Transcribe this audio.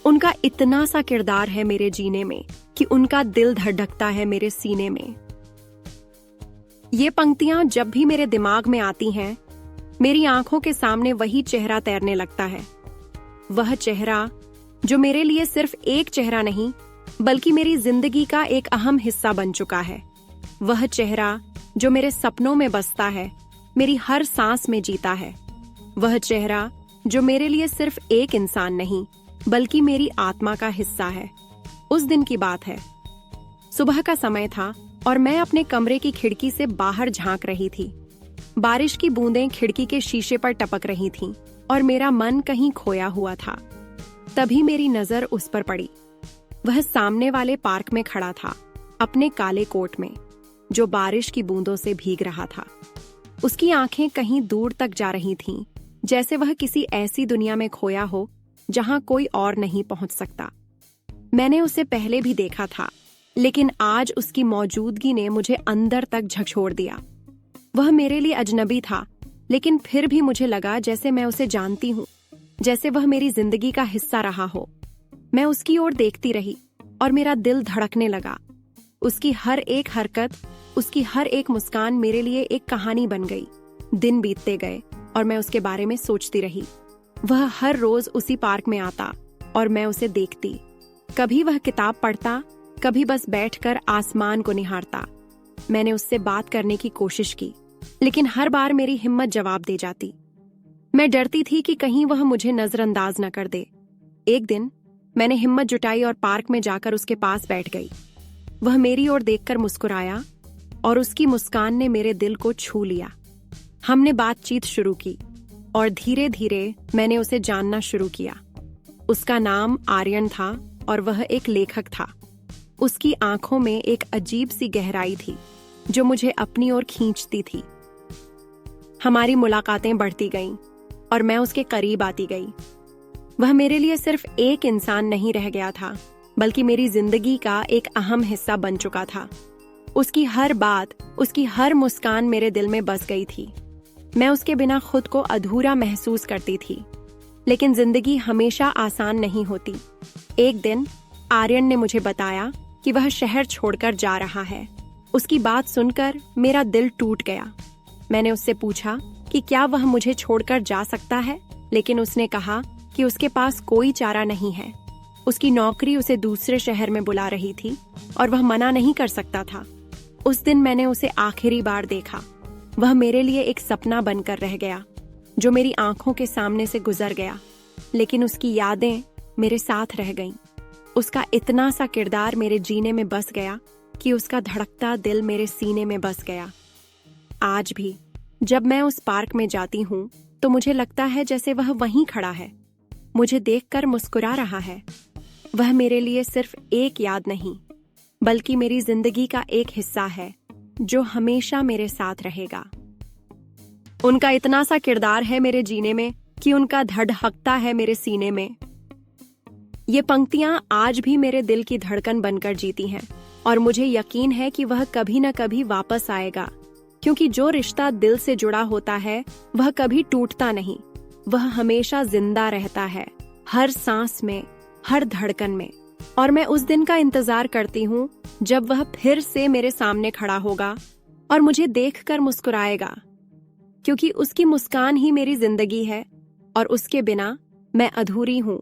उनका इतना सा किरदार है मेरे जीने में कि उनका दिल धड़कता है मेरे सीने में। ये पंक्तियां जब भी मेरे दिमाग में आती हैं, मेरी आंखों के सामने वही चेहरा तैरने लगता है। वह चेहरा जो मेरे लिए सिर्फ एक चेहरा नहीं, बल्कि मेरी जिंदगी का एक अहम हिस्सा बन चुका है। वह चेहरा जो मेरे सपनों में बसता है, मेरी हर सांस में जीता है। वह चेहरा जो मेरे लिए सिर्फ एक इंसान नहीं, बल्कि मेरी आत्मा का हिस्सा है। उस दिन की बात है। सुबह का समय था और मैं अपने कमरे की खिड़की से बाहर झांक रही थी। बारिश की बूंदें खिड़की के शीशे पर टपक रही थीं और मेरा मन कहीं खोया हुआ था। तभी मेरी नजर उस पर पड़ी। वह सामने वाले पार्क में खड़ा था, अपने काले कोट में, जो बारिश की बूंदों से भीग रहा था। उसकी आंखें कहीं दूर तक जा रही थीं, जैसे वह किसी ऐसी दुनिया में खोया हो जहां कोई और नहीं पहुंच सकता। मैंने उसे पहले भी देखा था, लेकिन आज उसकी मौजूदगी ने मुझे अंदर तक झकझोर दिया। वह मेरे लिए अजनबी था, लेकिन फिर भी मुझे लगा जैसे मैं उसे जानती हूँ, जैसे वह मेरी जिंदगी का हिस्सा रहा हो। मैं उसकी ओर देखती रही और मेरा दिल धड़कने लगा। उसकी हर एक हरकत, उसकी हर एक मुस्कान मेरे लिए एक कहानी बन गई। दिन बीतते गए और मैं उसके बारे में सोचती रही। वह हर रोज उसी पार्क में आता और मैं उसे देखती। कभी वह किताब पढ़ता, कभी बस बैठकर आसमान को निहारता। मैंने उससे बात करने की कोशिश की, लेकिन हर बार मेरी हिम्मत जवाब दे जाती। मैं डरती थी कि कहीं वह मुझे नजरअंदाज न कर दे। एक दिन मैंने हिम्मत जुटाई और पार्क में जाकर उसके पास बैठ गई। वह मेरी ओर देखकर मुस्कुराया और उसकी मुस्कान ने मेरे दिल को छू लिया। हमने बातचीत शुरू की और धीरे धीरे मैंने उसे जानना शुरू किया। उसका नाम आर्यन था और वह एक लेखक था। उसकी आंखों में एक अजीब सी गहराई थी जो मुझे अपनी ओर खींचती थी। हमारी मुलाकातें बढ़ती गईं और मैं उसके करीब आती गई। वह मेरे लिए सिर्फ एक इंसान नहीं रह गया था, बल्कि मेरी जिंदगी का एक अहम हिस्सा बन चुका था। उसकी हर बात, उसकी हर मुस्कान मेरे दिल में बस गई थी। मैं उसके बिना खुद को अधूरा महसूस करती थी। लेकिन जिंदगी हमेशा आसान नहीं होती। एक दिन आर्यन ने मुझे बताया कि वह शहर छोड़कर जा रहा है। उसकी बात सुनकर मेरा दिल टूट गया। मैंने उससे पूछा कि क्या वह मुझे छोड़कर जा सकता है, लेकिन उसने कहा कि उसके पास कोई चारा नहीं है। उसकी नौकरी उसे दूसरे शहर में बुला रही थी और वह मना नहीं कर सकता था। उस दिन मैंने उसे आखिरी बार देखा। वह मेरे लिए एक सपना बनकर रह गया, जो मेरी आंखों के सामने से गुजर गया, लेकिन उसकी यादें मेरे साथ रह गईं। उसका इतना सा किरदार मेरे जीने में बस गया कि उसका धड़कता दिल मेरे सीने में बस गया। आज भी जब मैं उस पार्क में जाती हूँ तो मुझे लगता है जैसे वह वहीं खड़ा है, मुझे देखकर मुस्कुरा रहा है। वह मेरे लिए सिर्फ एक याद नहीं, बल्कि मेरी जिंदगी का एक हिस्सा है जो हमेशा मेरे साथ रहेगा। उनका इतना सा किरदार है मेरे जीने में कि उनका धड़कता है मेरे सीने में। ये पंक्तियां आज भी मेरे दिल की धड़कन बनकर जीती हैं और मुझे यकीन है कि वह कभी न कभी वापस आएगा, क्योंकि जो रिश्ता दिल से जुड़ा होता है वह कभी टूटता नहीं। वह हमेशा जिंदा रहता है, हर सांस में, हर धड़कन में। और मैं उस दिन का इंतजार करती हूँ जब वह फिर से मेरे सामने खड़ा होगा और मुझे देखकर मुस्कुराएगा, क्योंकि उसकी मुस्कान ही मेरी जिंदगी है और उसके बिना मैं अधूरी हूँ।